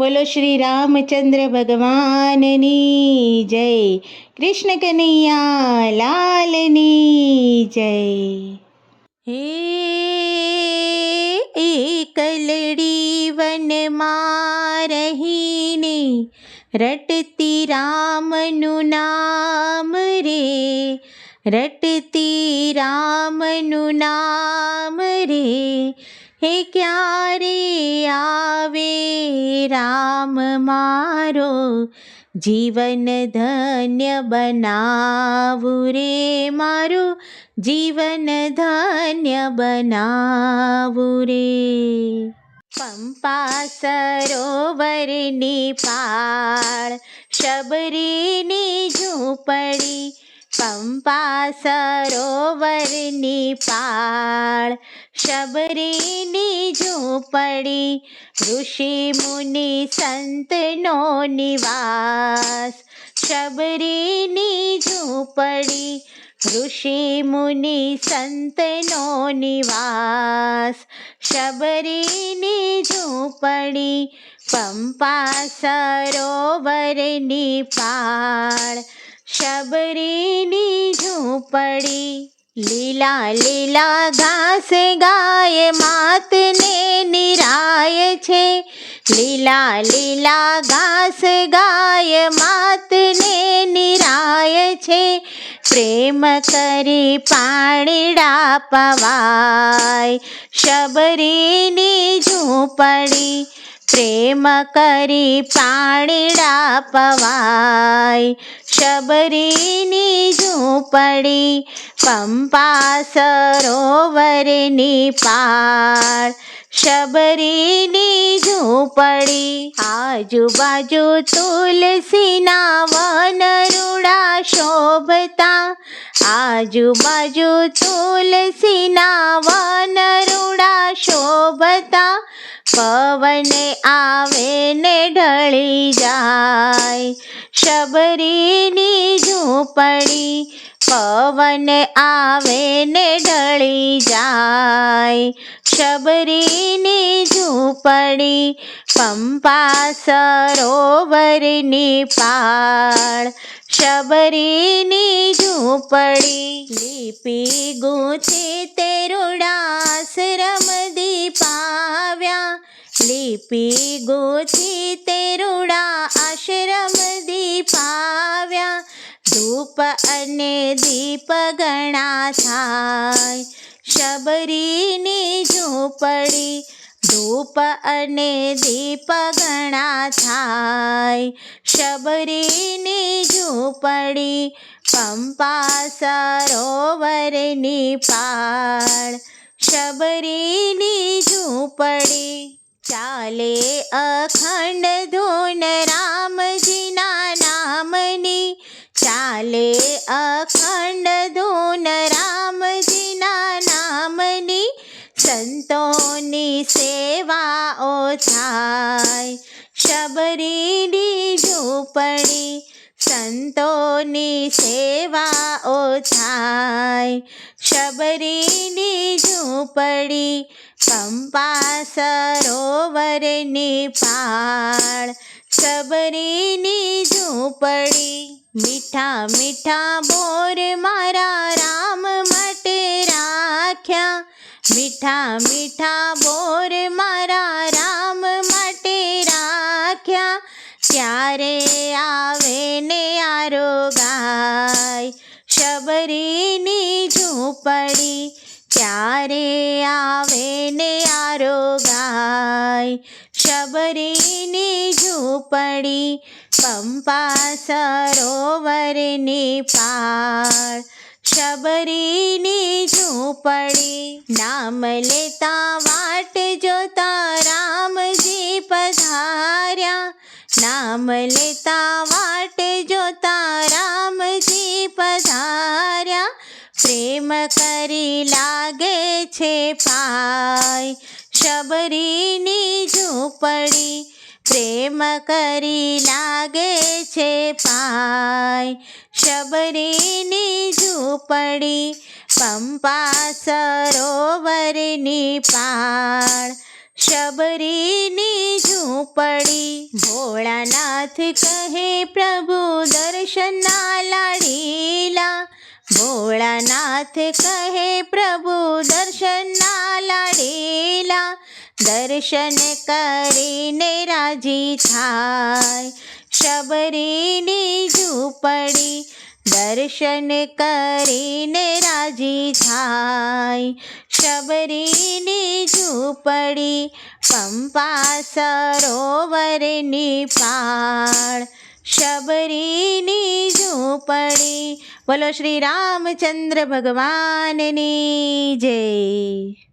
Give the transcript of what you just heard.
બોલો શ્રી રામચંદ્ર ભગવાનની જય. કૃષ્ણ કનૈયા લાલની જય. હે એકલડી વનમાં રહીને રટતી રામનું નામ રે, રટતી રામનું નામ રે. હે ક્યારે આવે રામ મારો, જીવન ધન્ય બનાવું રે મારું, જીવન ધન્ય બનાવું રે. પંપા સરોવરની પાળ શબરીની ઝૂંપડી, પંપા સરોવરની પાળ શબરીની ઝૂંપડી. ઋષિ મુનિ સંતનો નિવાસ શબરીની ઝૂંપડી, ઋષિ મુનિ સંતનો નિવાસ શબરીની ઝૂંપડી. પંપા સરોવરની પાળ શબરીની ઝૂંપડી. લીલા લીલા ઘાસ ગાય માતને નિરાય છે, લીલા લીલા ઘાસ ગાય માતને નિરાય છે. પ્રેમ કરી પાણીડા પવાય શબરીની ઝૂંપડી, પ્રેમ કરી પાણીડા પવાય શબરીની ઝૂંપડી. પંપા સરોવરની પાળ શબરીની ઝૂંપડી. આજુબાજુ તુલસીના વન રૂડા શોભતા, આજુબાજુ તુલસીના વન રૂડા શોભતા. પવન આવે ને ઢળી જાય શબરીની ઝૂંપડી, પવન આવે ને ઢળી જાય શબરીની ઝૂંપડી. પંપા સરોવરની પાળ શબરીની ઝૂંપડી. લીપી ગૂંથી તે રૂડાશ્રમ દીપાવ્યા, લીપી ગૂંથી તે રૂડા આશ્રમ દીપાવ્યા. ધૂપ અને દીપ ઘણા થાય શબરીની ઝૂંપડી, ધૂપ અને દીપ ઘણા થાય શબરીની ઝૂંપડી. પંપા સરોવરની પાળ શબરીની ઝૂંપડી. ચાલે અખંડ ધૂન રામજીના નામની, ચાલે અખંડ ધૂન રામજીના નામની. સંતોની સેવાઓ થાય શબરીની ઝૂંપડી, સંતોની સેવાઓ થાય શબરીની ઝૂંપડી. પંપા સરોવરની પાળ શબરીની ઝૂંપડી. મીઠા મીઠા બોર મારા રામ માટે રાખ્યા, મીઠા મીઠા બોર મારા રામ માટે રાખ્યા. ત્યારે આવે ને આરોગાય શબરીની ઝૂંપડી, ત્યારે આવે ને આરોગાય શબરીની ઝૂંપડી. પંપા સરોવરની પાળ શબરીની ઝૂંપડી. નામ લેતા વાટ જોતા રામજી પધાર્યા, નામ લેતા વાટ જોતા રામજી પધાર્યા. પ્રેમ કરી લાગે છે પાય શબરીની ઝૂંપડી, પ્રેમ કરી લાગે છે પાય શબરીની ઝૂંપડી. પંપા સરોવરની પાળ શબરીની ઝૂંપડી ભોળાનાથ કહે પ્રભુ દર્શનના લાડીલા ભોળાનાથ કહે પ્રભુ દર્શનના લાડીલા દર્શન કરીને રાજી થાય શબરીની ઝૂંપડી દર્શન કરીને રાજી થાય શબરીની ઝૂંપડી પંપા સરોવરની પાળ શબરીની ઝૂંપડી. બોલો શ્રી રામચંદ્ર ભગવાનની જય.